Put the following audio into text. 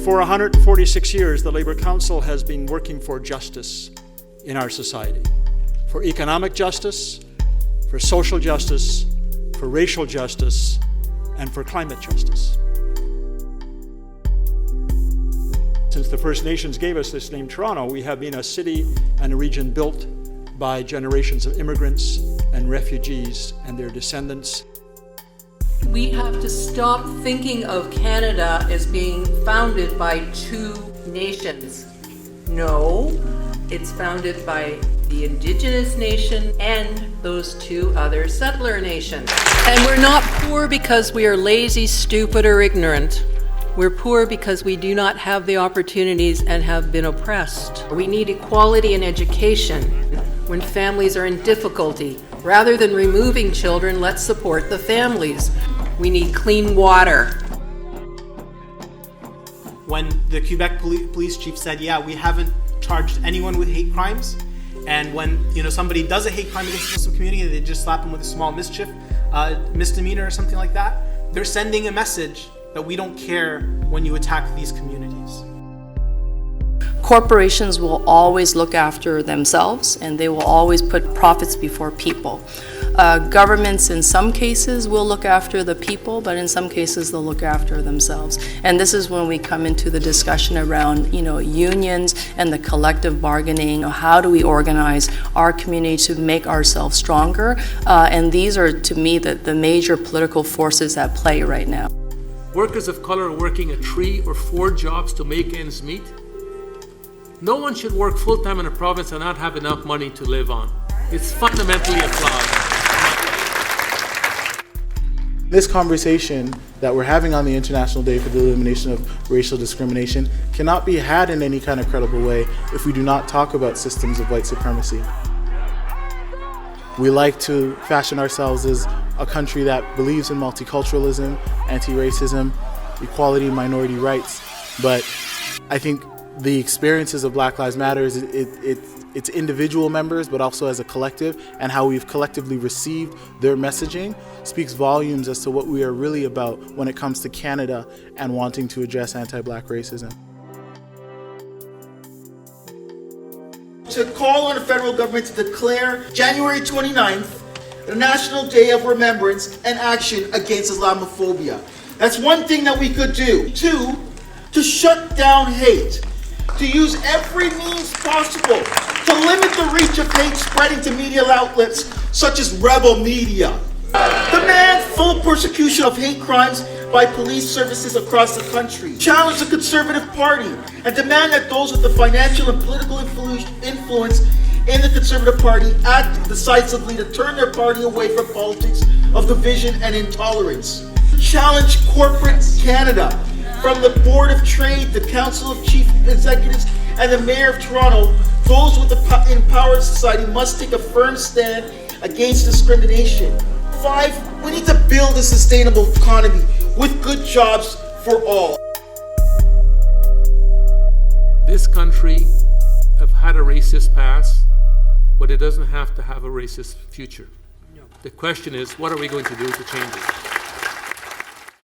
For 146 years, the Labour Council has been working for justice in our society, for economic justice, for social justice, for racial justice, and for climate justice. Since the First Nations gave us this name, Toronto, we have been a city and a region built by generations of immigrants and refugees and their descendants. We have to stop thinking of Canada as being founded by two nations. No, it's founded by the Indigenous nation and those two other settler nations. And we're not poor because we are lazy, stupid, or ignorant. We're poor because we do not have the opportunities and have been oppressed. We need equality in education when families are in difficulty. Rather than removing children, let's support the families. We need clean water. When the Quebec police chief said, yeah, we haven't charged anyone with hate crimes, and when somebody does a hate crime against the Muslim community, they just slap them with a small misdemeanor or something like that, they're sending a message that we don't care when you attack these communities. Corporations will always look after themselves, and they will always put profits before people. Governments in some cases will look after the people, but in some cases they'll look after themselves. And this is when we come into the discussion around unions and the collective bargaining. How do we organize our community to make ourselves stronger? And these are, to me, the major political forces at play right now. Workers of color are working at 3 or 4 jobs to make ends meet. No one should work full-time in a province and not have enough money to live on. It's fundamentally a flaw. This conversation that we're having on the International Day for the Elimination of Racial Discrimination cannot be had in any kind of credible way if we do not talk about systems of white supremacy. We like to fashion ourselves as a country that believes in multiculturalism, anti-racism, equality, minority rights, but I think the experiences of Black Lives Matter is it's individual members, but also as a collective, and how we've collectively received their messaging speaks volumes as to what we are really about when it comes to Canada and wanting to address anti-Black racism. To call on the federal government to declare January 29th the National Day of Remembrance and Action Against Islamophobia. That's one thing that we could do. 2, to shut down hate. To use every means possible to limit the reach of hate spreading to media outlets such as rebel media. Demand full persecution of hate crimes by police services across the country. Challenge the Conservative Party and demand that those with the financial and political influence in the Conservative Party act decisively to turn their party away from politics of division and intolerance. Challenge corporate Canada, from the Board of Trade, the Council of Chief Executives, and the Mayor of Toronto. Those with the empowered society must take a firm stand against discrimination. 5, we need to build a sustainable economy with good jobs for all. This country have had a racist past, but it doesn't have to have a racist future. The question is, what are we going to do to change it?